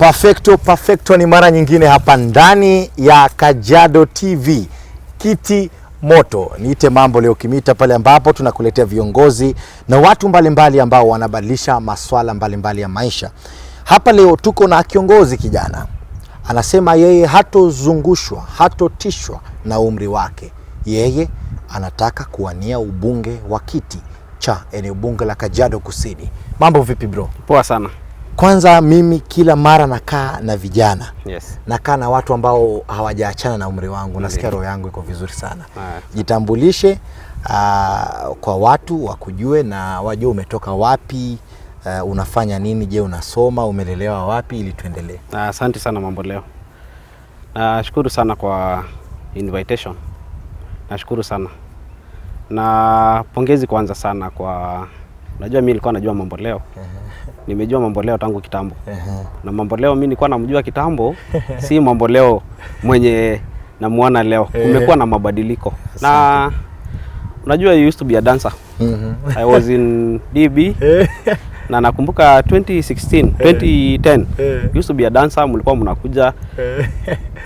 Perfecto ni mara nyingine hapa ndani ya Kajiado TV. Kiti moto. Niite mambo leo kimita pale ambapo tunakuletea viongozi na watu mbalimbali ambao wanabadilisha masuala mbalimbali ya maisha. Hapa leo tuko na kiongozi kijana. Anasema yeye hatozungushwa, hatotishwa na umri wake. Yeye anataka kuwania ubunge wa kiti cha eneo bunge la Kajiado Kusini. Mambo vipi bro? Poa sana. Kwanza mimi kila mara nakaa na vijana. Yes. Nakaa na watu ambao hawajaachana na umri wangu. Nasikia roho yangu iko vizuri sana. Jitambulishe kwa watu wakujue na wajue umetoka wapi, unafanya nini, je unasoma, umelelewa wapi ili tuendelee. Asante sana mambo leo. Nashukuru sana kwa invitation. Nashukuru sana. Na pongezi kwanza sana kwa, unajua mimi nilikuwa najua mambo leo. Nimejua mambo leo tangu kitambo. Na mambo leo mimi nilikuwa namjua kitambo, si mambo leo mwenye namuona leo. Kumekuwa na mabadiliko. Na unajua you used to be a dancer. I was in DB. Na nakumbuka 2016, 2010, used to be a dancer, mlikuwa mnakuja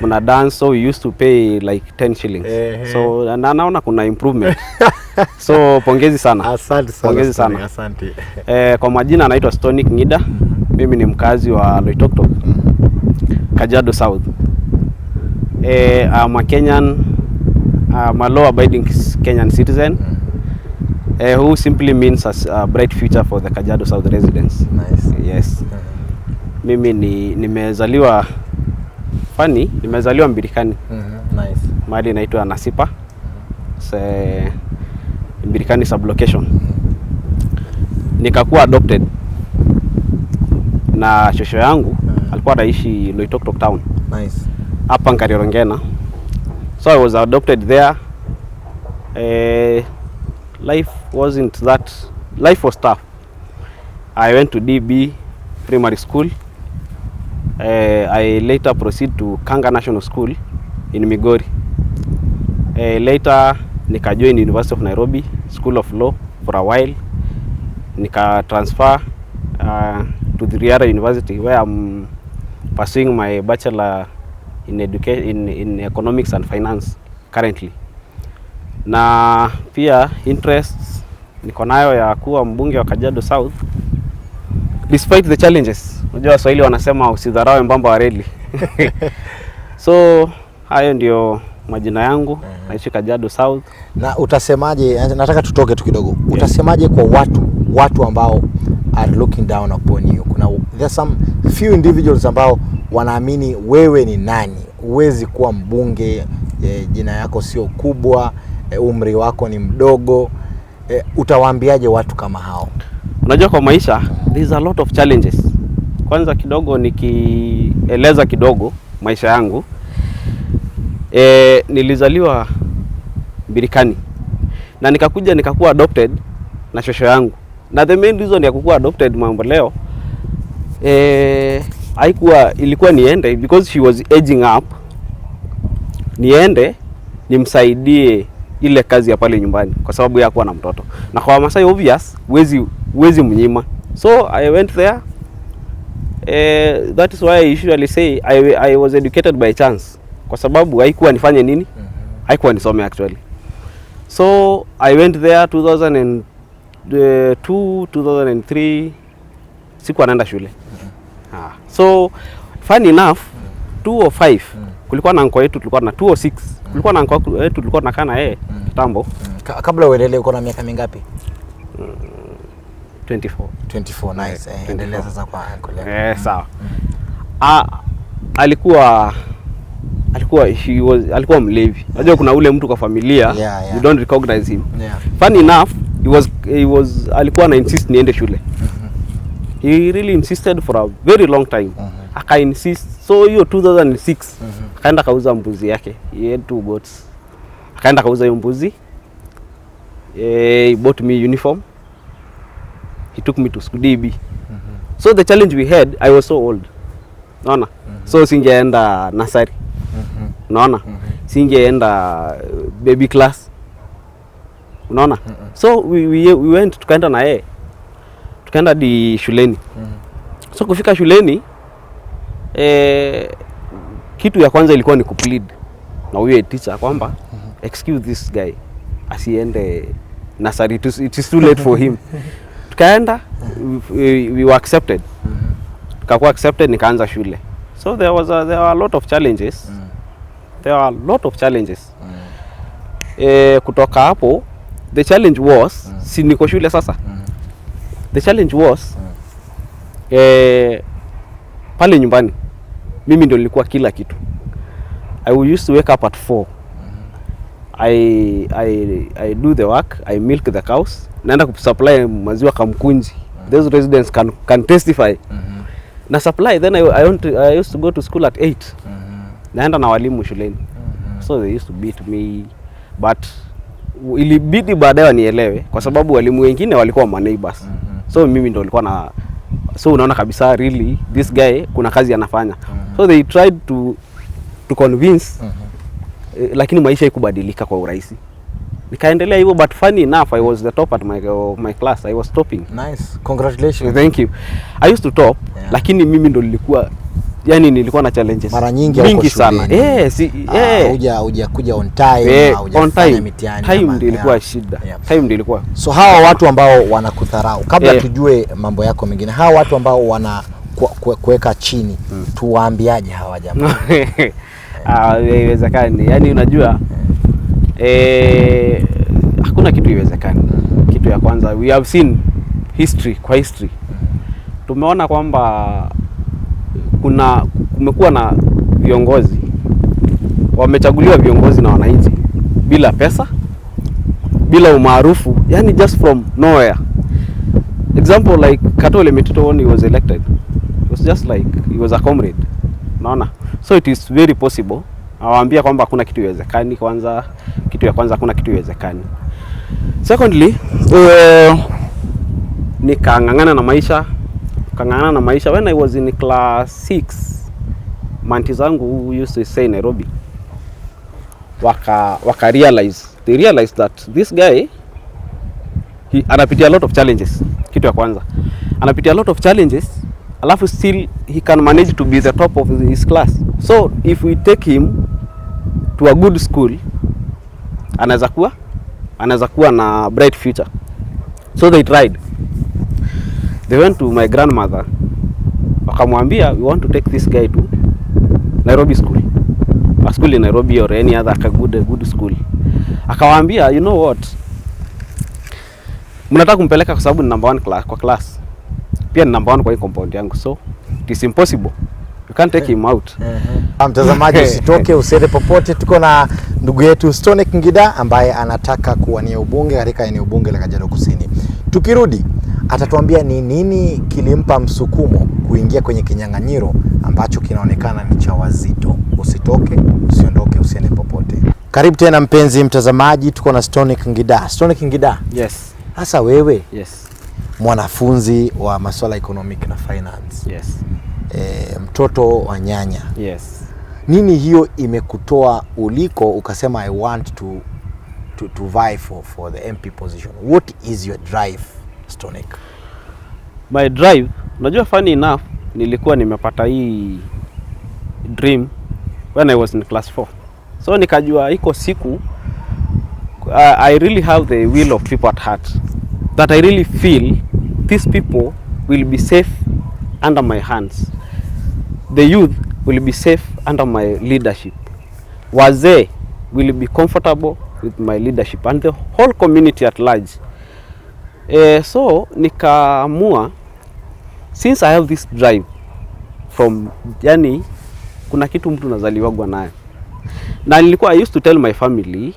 mna dance, so we used to pay like 10 shillings. So naona kuna improvement. So pongezi sana. Asante sana. Pongezi sana. Asante. Kwa majina naitwa Stonik Ng'ida. Mimi ni mkazi wa Loitoktok, Kajiado South. I'm a Kenyan, I'm a law-abiding Kenyan citizen. Who simply means a bright future for the Kajiado South residents. Nice. Yes. Mimi nimezaliwa nimezaliwa Mbirikani. Nice. Mahali inaitwa Nasipa. Mbirikani sublocation. Nikakuwa adopted na shosho yangu alikuwa anaishi Loitoktok town. Nice. Hapa Nkaryorongena. So I was adopted there. Life was tough. I went to DB primary school. I later proceed to Kanga National School in Migori. Later nika join University of Nairobi School of Law for a while. Nika transfer to the Riara University where I'm pursuing my bachelor in education in economics and finance currently. Na pia interests niko nayo ya kuwa mbunge wa Kajiado South despite the challenges. Unajua Waswahili wanasema usidharau mbamba wa reli. So hayo ndio majina yangu. Naishi Kajiado South. Na utasemaje, nataka tutoke tu kidogo. Utasemaje kwa watu ambao are looking down upon you? There's some few individuals ambao wanaamini wewe ni nani, huwezi kuwa mbunge, jina yako sio kubwa, umri wako ni mdogo. Utawaambiaje watu kama hao? Unajua kwa maisha there's a lot of challenges. Kwanza kidogo nikieleza kidogo maisha yangu. Nilizaliwa Mbirikani na nikakuwa adopted na shosho yangu. Na the main reason ya kukuwa adopted mambo leo ilikuwa niende because she was aging up. Niende nimsaidie ile kazi ya pale nyumbani kwa sababu ya kuwa na mtoto. Na kwa Masai obvious wezi mnyima. So I went there. That is why I usually say I was educated by chance. Kwa sababu haikuwa nifanye nini? Haikuwa nisome actually. So I went there 2002, 2003 sikuwa naenda shule. So funny enough 205 kulikuwa na anko yetu, tulikuwa na 206 kulikuwa na anko yetu, tulikuwa tunakaa na yeye kitambo. Kabla uendelee uko na miaka mingapi? 24. Nice. Endelea sasa kwa anko leo. Sawa. Alikuwa mlevi. Unajua kuna ule mtu kwa familia you don't recognize him. Funny enough alikuwa na insist niende shule. He really insisted for a very long time. Aka insist. So hiyo 2006 akaenda kauza mbuzi yake. He had 2 goats. Akaenda kauza hiyo mbuzi. He bought me uniform. He took me to school DB. So the challenge we had, I was so old. Unaona? So singeenda nursery. Unaona? Singeenda baby class. Unaona? So we went tukaenda na yeye. Tukaenda di shuleni. So kufika shuleni Kitu ya kwanza ilikuwa ni kuplead na huyo teacher kwamba excuse this guy asiende nursery, it is too late for him. Tukaenda, we were accepted. Tukakuwa accepted, nikaanza shule. So there were a lot of challenges. There are a lot of challenges. Kutoka hapo, the challenge was, si niko shule sasa. The challenge was, pale nyumbani, mimi ndio nilikuwa kila kitu. I used to wake up at 4. I do the work, I milk the cows. Naenda kusupply maziwa Kamkunji. Those residents can testify. Na supply, then I used to go to school at 8. Naenda na walimu shuleni. So they used to beat me, but ilibidi baadaye wanielewe kwa sababu walimu wengine walikuwa my neighbors. So mimi ndo nilikuwa na, so unaona kabisa really this guy kuna kazi anafanya. So they tried to convince, lakini maisha ikubadilika kwa urahisi. Nikaendelea hivyo, but funny enough I was the top at my class. I was topping. Nice. Congratulations. Thank you. I used to top, lakini mimi ndo nilikuwa, yani nilikuwa na challenges mara nyingi sana. Hujakuja on time, hujafanya mitihani. Time ndio ilikuwa shida. Time ndio ilikuwa. So hawa watu ambao wanakudharau, kabla tujue mambo yako mengine, hawa watu ambao wana kuweka chini, tuwaambiaje hawa jamaa? Haiwezekani. Yani unajua hakuna kitu iwezekani. Kitu ya kwanza, we have seen history. Tumeona kwamba kumekuwa na viongozi wamechaguliwa, viongozi na wananchi bila pesa, bila umaarufu, yani just from nowhere. Example like Katole Metito, when he was elected, it was just like he was a comrade. Unaona? So it is very possible. Awaambia kwamba hakuna kitu iwezekani. Kwanza, kitu ya kwanza, hakuna kitu iwezekani. Secondly, nikang'ang'ana na maisha. When I was in class 6, manti zangu who used to stay in Nairobi waka realize, they realized that this guy anapitia a lot of challenges. Kitu ya kwanza, anapitia a lot of challenges, alafu still he can manage to be the top of his class. So if we take him to a good school, anaweza kuwa na bright future. So they tried. They went to my grandmother, wakamwambia, we want to take this guy to Nairobi school, a school in Nairobi or any other good school. Akawaambia, you know what, mnataka kumpeleka kwa sababu ni number 1 kwa class, pia ni number 1 kwa hii compound yangu, so it is impossible, you can't take him out. Mtazamaji, usitoke, usiende popote. Tuko na ndugu yetu Stonik Ng'ida ambaye anataka kuwania ubunge katika eneo bunge la Kajiado Kusini. Tukirudi atatuambia ni nini kilimpa msukumo kuingia kwenye kinyang'anyiro ambacho kinaonekana ni cha wazito. Usitoke, usiondoke, usiende popote. Karibu tena mpenzi mtazamaji, tuko na Stonik Ng'ida. Stonik Ng'ida. Yes. Hasa wewe? Yes. Mwanafunzi wa masuala economic na finance. Yes. Mtoto wa nyanya. Yes. Nini hiyo imekutoa uliko ukasema I want to vie for the MP position? What is your drive, Stonik? My drive, unajua funny enough, nilikuwa nimepata hii dream when I was in class 4. So nikajua iko siku I really have the will of people at heart, that I really feel these people will be safe under my hands. The youth will be safe under my leadership. Wazee will be comfortable with my leadership and the whole community at large. So nikaamua, since I have this drive from, yani kuna kitu mtu nazaliwagwa nayo. Na nilikuwa, I used to tell my family,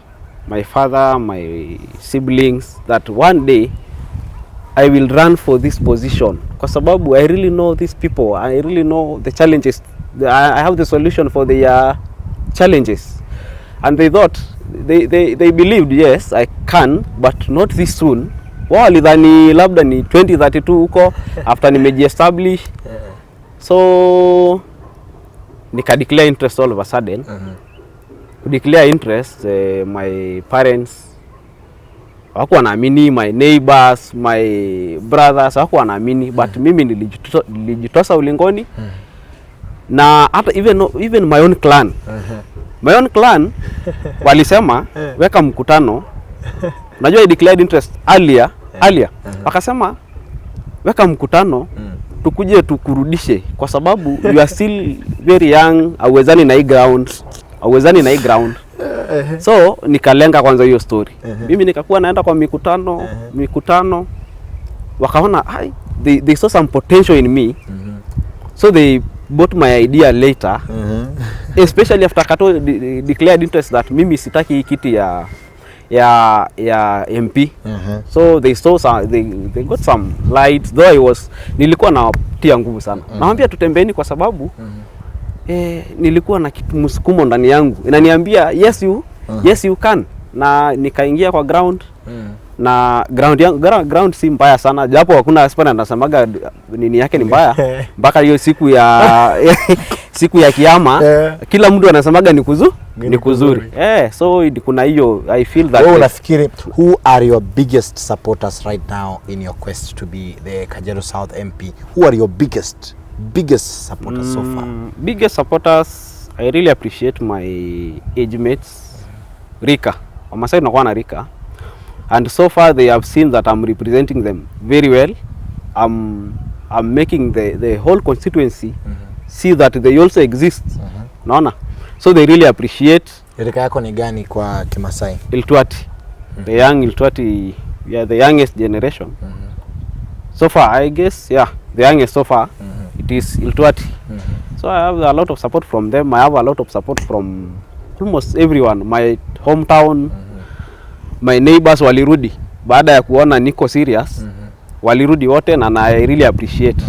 my father, my siblings, that one day I will run for this position. Kwa sababu I really know these people, I really know the challenges, I have the solution for their challenges. And they thought, they believed, yes, I can, but not this soon. Wao walidhani labda ni 2032 huko after nimejiestablish. So nika declare interest all of a sudden. Declare interest, my parents hawakuwa naamini, my neighbors, my brothers hawakuwa naamini, but mimi nilijitosa ulingoni. Na hata even my own clan. My own clan walisema weka mkutano. Unajua I declared interest earlier. Wakasema weka mkutano tukuje tukurudishe kwa sababu you are still very young, hauwezani na hii ground. So nikalenga kwanza hiyo story. Mimi nikakuwa naenda kwa mikutano wakaona they saw some potential in me. So they bought my idea later. Especially after Kato declared interest that mimi sitaki hii kiti ya MP. So they saw they got some lights, though nilikuwa na tia nguvu sana. Naambia tutembeni kwa sababu nilikuwa na kitu msukumo ndani yangu inaniambia yes you can. Na nikaingia kwa ground. Na ground si mbaya sana, japo hakuna aspirant anasemaga nini yake ni mbaya mpaka hiyo siku ya kiyama kila mtu anasemaga ni kuzuri. So kuna hiyo I feel that. Unafikiri who are your biggest supporters right now in your quest to be the Kajiado South MP? Who are your biggest supporters so far? Biggest supporters, I really appreciate my age mates. Rika. Wamasai tunakuwa na Rika. And so far they have seen that I'm representing them very well. I'm making the whole constituency see that they also exist. Naona? So they really appreciate. Rika yako ni gani kwa Kimasai? Iltwati. The young Iltwati, the youngest generation. So far, I guess, the youngest so far, it is Iltwati. So I have a lot of support from them. I have a lot of support from almost everyone. My hometown, my neighbors walirudi. Baada ya kuona niko serious, walirudi wote and I really appreciate.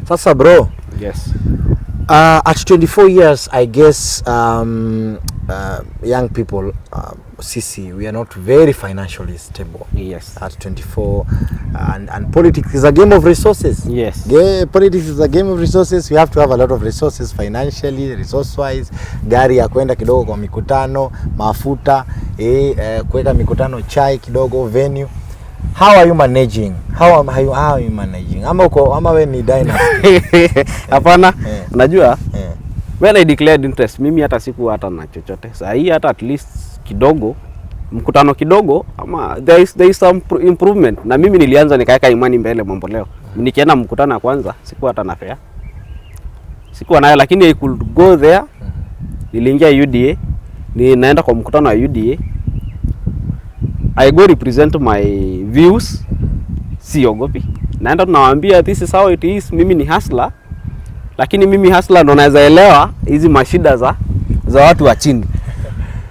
Sasa bro. Yes. At 24 years, I guess young people, Sisi, we are not very financially stable. Yes. At 24, and politics is a game of resources. Yes. Politics is a game of resources. We have to have a lot of resources financially, resource-wise. Gari ya kwenda kidogo kwa mikutano, mafuta, kuweka mikutano, chai kidogo, venue. How are you managing? How are you managing? Ama we ni dynasty? Hapana, unajua when I declared interest, mimi hata siku hata na chochote. Sasa hii hata at least kidogo, mkutano kidogo, ama there is some improvement. Na mimi nilianza nikaweka imani mbele mambo leo. Nikienda mkutano ya kwanza, siku hata na fare. Siku nayo, lakini I could go there. Niliingia UDA, naenda kwa mkutano wa UDA. I go represent my views. Siogopi. Naenda tunawaambia this is how it is. Mimi ni hustler. Lakini mimi hustler ndo naweza elewa hizi mashida za watu wa chini.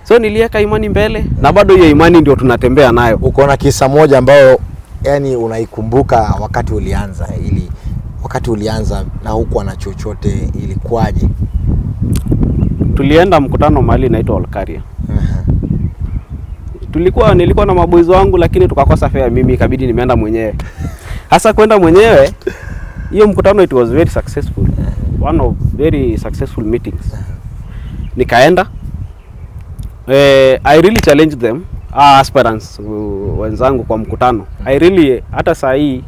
So niliweka imani mbele na bado hiyo imani ndio tunatembea nayo. Uko na kisa moja ambao yani unaikumbuka wakati ulianza na huko na chochote ilikuwaje? Tulienda mkutano mahali inaitwa Olkaria. Nilikuwa na maboys wangu lakini tukakosa fare, mimi ikabidi nimeenda mwenyewe. Hasa kwenda mwenyewe, hiyo mkutano it was very successful. One of very successful meetings. Nikaenda. I really challenged them, aspirants wenzangu kwa mkutano. I really, hata saa hii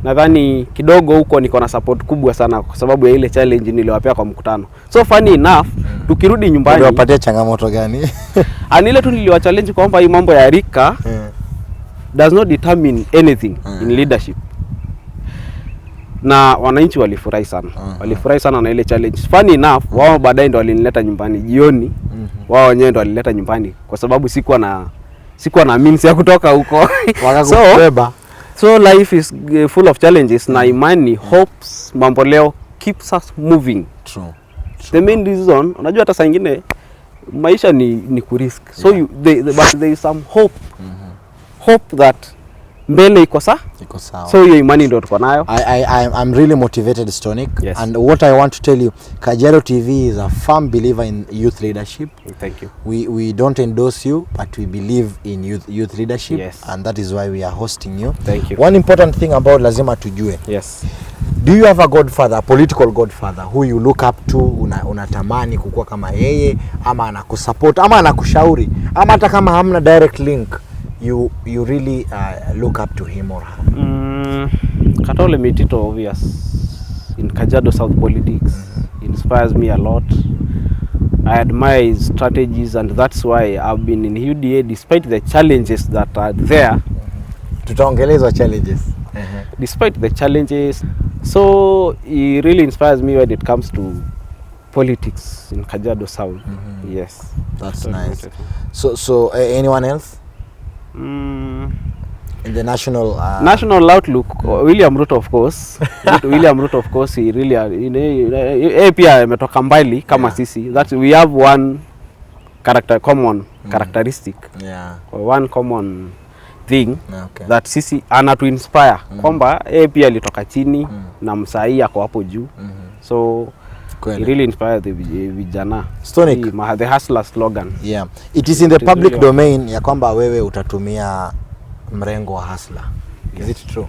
nadhani kidogo huko niko na support kubwa sana kwa sababu ya ile challenge niliwapea kwa mkutano. So funny enough, tukirudi nyumbani uliwapatia changamoto gani? Ile tu niliwachallenge kwamba hii mambo ya rika does not determine anything in leadership. Na wananchi walifurahi sana. Walifurahi sana na ile challenge. Funny enough, wao baadaye ndo walinileta nyumbani jioni. Wao wenyewe ndo walileta nyumbani kwa sababu sikuwa na means ya kutoka huko. So life is full of challenges na imani, hopes, mambo leo keeps us moving. True. The main reason, unajua hata saa nyingine maisha ni kurisk. So but there is some hope. Hope that mbele iko sawa. So hiyo imani ndio tuko nayo. I'm really motivated, Stonik. Yes. And what I want to tell you, Kajiado TV is a firm believer in youth leadership. Thank you. We don't endorse you, but we believe in youth leadership. Yes. And that is why we are hosting you. Thank you. One important thing about lazima tujue. Yes. Do you have a godfather, a political godfather who you look up to, unatamani kukua kama yeye, ama anakusupport, ama anakushauri, ama hata kama hamna direct link, you really look up to him or her? Katole Mitito, obvious in Kajiado South politics, in inspires me a lot. I admire his strategies, and that's why I've been in UDA despite the challenges that are there. Tutaongeleza challenges. Despite the challenges, so he really inspires me when it comes to politics in Kajiado South. Yes, that's nice. So anyone else in the national outlook? William Ruto, of course. William Ruto, of course, he really pia ametoka mbali kama sisi. That we have one common characteristic, one common thing, that sisi anatu inspire kwamba pia alitoka chini na msai ako hapo juu. So he really inspired the vijana. Stonik, the hustler slogan. Yeah, it is in the public domain ya kwamba wewe utatumia mrengo wa hustler. Is it true?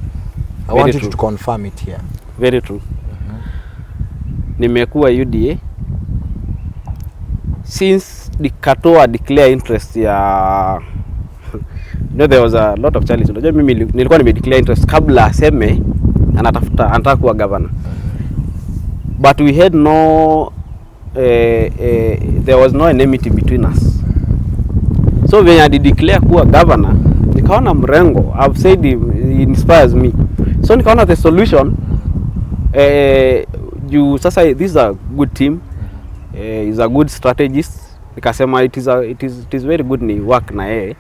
I want you to confirm it here. Very true. Nimekuwa UDA since Katoa declare interest ya there was a lot of challenge. Unajua mimi nilikuwa declare interest kabla aseme anataka kuwa governor. But we had no there was no enmity between us. So when I declare kuwa governor, nikaona mrengo, I've said he inspires me. So nikaona the solution, sasa this is a good team, is a good strategist. Nikasema it is very good ni work na yeye.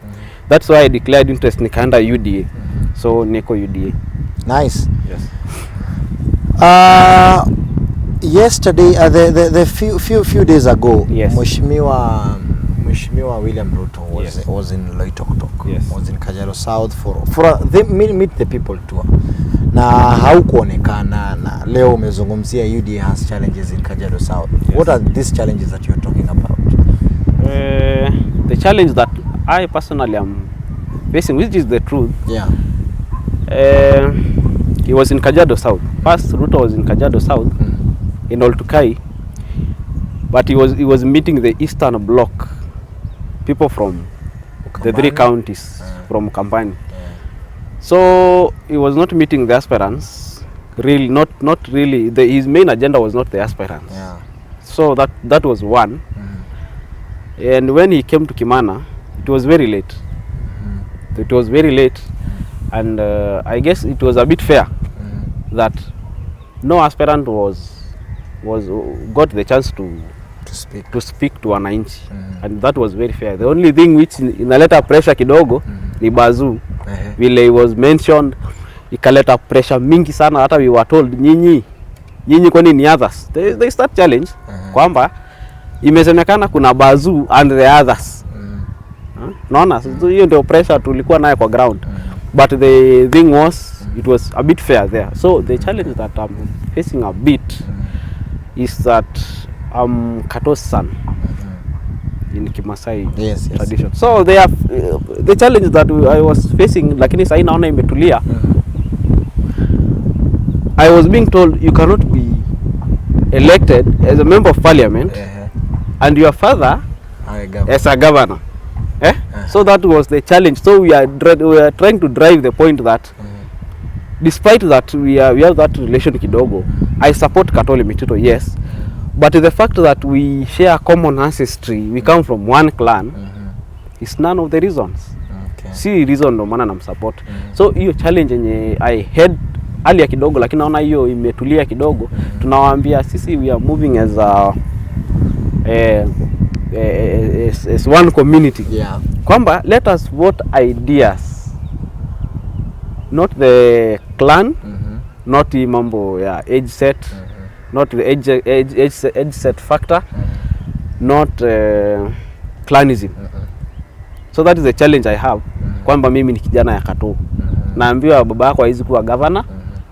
That's why I declared interest, nikaenda UDA. So niko UDA. Nice. Yes. Yesterday, the few days ago, yes. Mheshimiwa William Ruto was in Loitoktok, yes. was in Kajiado South for the meet the people tour. Na haukuonekana, na leo umezungumzia UDA has challenges in Kajiado South. Yes. What are these challenges that you're talking about? The challenge that I personally am facing, which is the truth. Yeah. He was in Kajiado South. First, Ruto was in Kajiado South, in Oltukai, but he was meeting the Eastern Bloc, people from the 3 counties from Kampani. Yeah. So he was not meeting the aspirants. Really, not really. His main agenda was not the aspirants. Yeah. So that was one. And when he came to Kimana, it was very late. It was very late, and I guess it was a bit fair that no aspirant got the chance to speak to wananchi, and that was very fair. The only thing which inaleta pressure kidogo ni Bazu. Vile he was mentioned, ikaleta pressure mingi sana. Hata we were told nyinyi kwani ni others. They start challenge kwamba imesemekana kuna Bazu and the others. Naona hiyo ndio pressure tulikuwa nayo kwa ground. But the thing was, it was a bit fair there. So the challenge that I'm facing a bit is that I'm Kato's son in Kimasai tradition. Yes. So they have the challenge that I was facing, lakini sasa naona imetulia. I was being told you cannot be elected as a member of parliament and your father as a governor. So that was the challenge. So we are trying to drive the point that despite that we have that relation kidogo, I support Katole Mitito, yes, but the fact that we share common ancestry, we come from one clan, is none of the reasons. Si reason ndo maana namsupport. So hiyo challenge yenye I had earlier kidogo, lakini naona hiyo imetulia kidogo. Tunawaambia sisi we are moving as as one community. Yeah. Kwamba let us vote ideas, not the clan, not the mambo ya age set, not the age set factor, not clanism. So that is the challenge I have. Kwamba mimi ni kijana ya Kato. Naambiwa baba yako haizi kuwa governor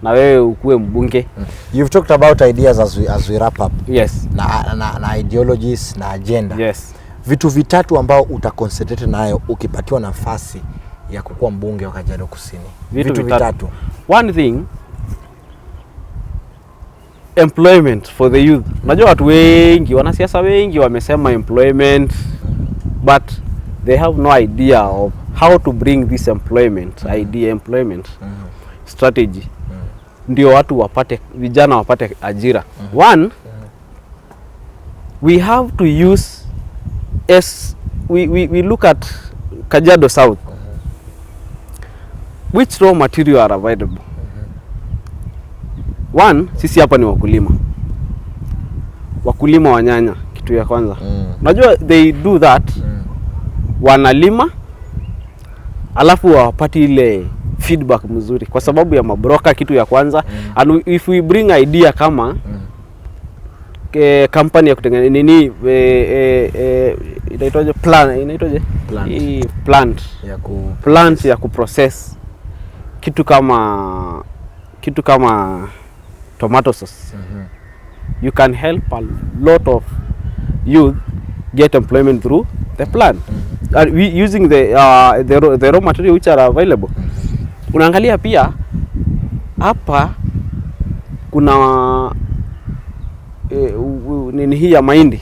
na wewe ukue mbunge. You've talked about ideas as we wrap up. Yes. Na ideologies na agenda. Yes. Vitu vitatu ambao utaconcentrate nayo ukipatiwa nafasi ya kukuwa mbunge wa Kajiado Kusini. Vitu vitatu. One thing, employment for the youth. Unajua watu wengi, wanasiasa wengi wamesema employment, but they have no idea of how to bring this employment strategy. Ndio watu vijana wapate ajira. One, we have to use, as we look at Kajiado South, which raw material are available. One, sisi hapa ni wakulima wa nyanya, kitu ya kwanza. Unajua they do that, wanalima alafu wapati ile feedback mzuri kwa sababu ya mabroka, kitu ya kwanza. And if we bring idea kama company ya kutengeneza nini, inaitwaje plant ya kuprocess kitu kama tomato sauce, you can help a lot of youth get employment through the plant. We using the raw material which are available. Unaangalia pia hapa kuna nini hii ya mahindi,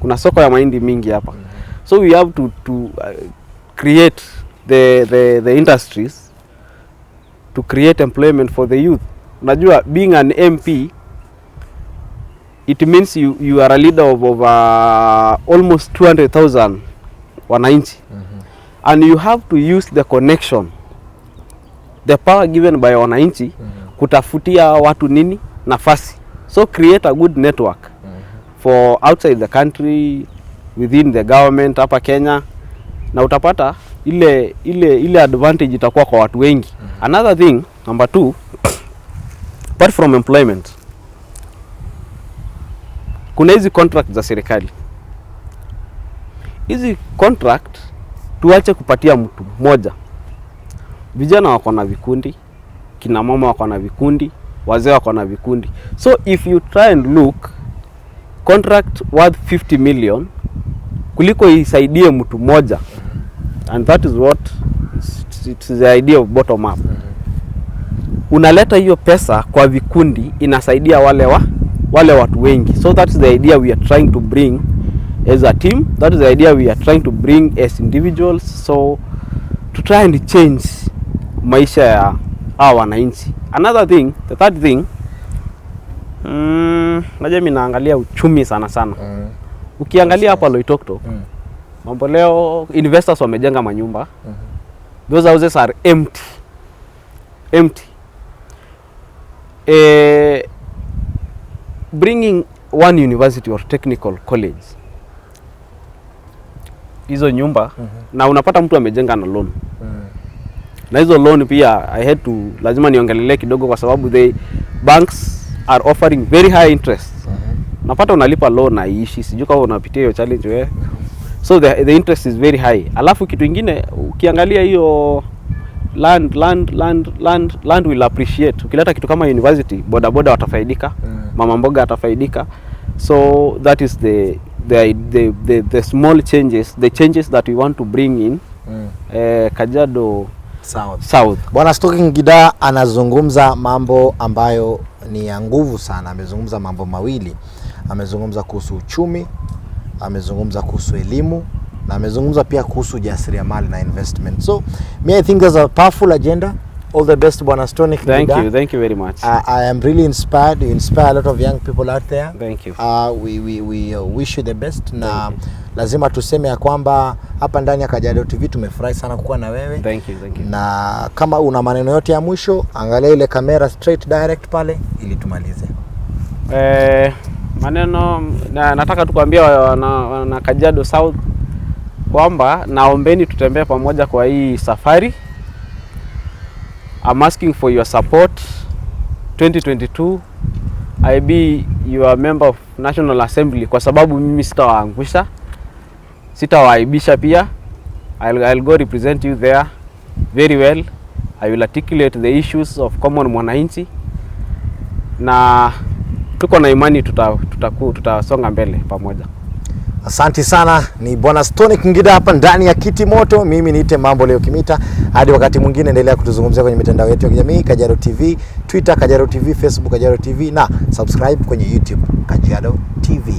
kuna soko ya mahindi mingi hapa. So we have to create the industries to create employment for the youth. Unajua being an MP, it means you are a leader of almost 200,000 wananchi. And you have to use the connection, the power given by wananchi kutafutia watu nini nafasi. So create a good network for outside the country, within the government hapa Kenya, na utapata ile advantage itakuwa kwa watu wengi. Another thing, number 2, apart from employment, kuna hizi contract za serikali. Hizi contract tuache kupatia mtu mmoja. Vijana wako na vikundi, kina mama wako na vikundi, wazee wako na vikundi. So if you try and look, contract worth 50 million kuliko isaidie mtu mmoja, and that is what it's the idea of bottom up. Unaleta hiyo pesa kwa vikundi, inasaidia wale watu wengi. So that's the idea we are trying to bring as a team. That is the idea we are trying to bring as individuals. So to try and change maisha ya hawa wananchi. Another thing, the third thing, najua mimi naangalia uchumi sana. Ukiangalia hapa Loitoktok, mambo leo investors wamejenga manyumba. Those houses are empty. Bringing one university or technical college, hizo nyumba na unapata mtu amejenga na loan. Na hizo loan pia lazima niongelele kidogo kwa sababu the banks are offering very high interest. Napata unalipa loan na iishi, sijui kama unapitia hiyo challenge wewe. So the interest is very high. Alafu kitu kingine ukiangalia hiyo land will appreciate. Ukileta kitu kama university, boda watafaidika, mama mboga atafaidika. So that is the small changes, the changes that we want to bring in Kajiado South. Bwana Stonik Ng'ida anazungumza mambo ambayo ni ya nguvu sana. Amezungumza mambo mawili. Amezungumza kuhusu uchumi, amezungumza kuhusu elimu, na amezungumza pia kuhusu jasiriamali na investment. So I think there's a powerful agenda. All the best, Bwana Stonik Ng'ida. Thank you very much. I am really inspired. You inspire a lot of young people out there. Thank you. We wish you the best. Na lazima tuseme ya kwamba hapa ndani ya Kajiado TV tumefurahi sana kukuwa na wewe. Thank you. Na kama una maneno yote ya mwisho, angalia ile kamera straight direct pale ili tumalize. Maneno nataka tukwambia na Kajiado South kwamba naombeni tutembee pamoja kwa hii safari. I'm asking for your support. 2022 I be your member of National Assembly kwa sababu mimi sitawaangusha, sitawaaibisha pia. I'll go represent you there very well. I will articulate the issues of common mwananchi, na tuko na imani tutasonga mbele pamoja. Asante sana. Ni Bwana Stonik Ng'ida hapa ndani ya Kiti Moto. Mimi niite Mambo Leo Kimita. Hadi wakati mwingine, endelea kutuzungumzia kwenye mitandao yetu ya kijamii, Kajiado TV, Twitter Kajiado TV, Facebook Kajiado TV, na subscribe kwenye YouTube Kajiado TV.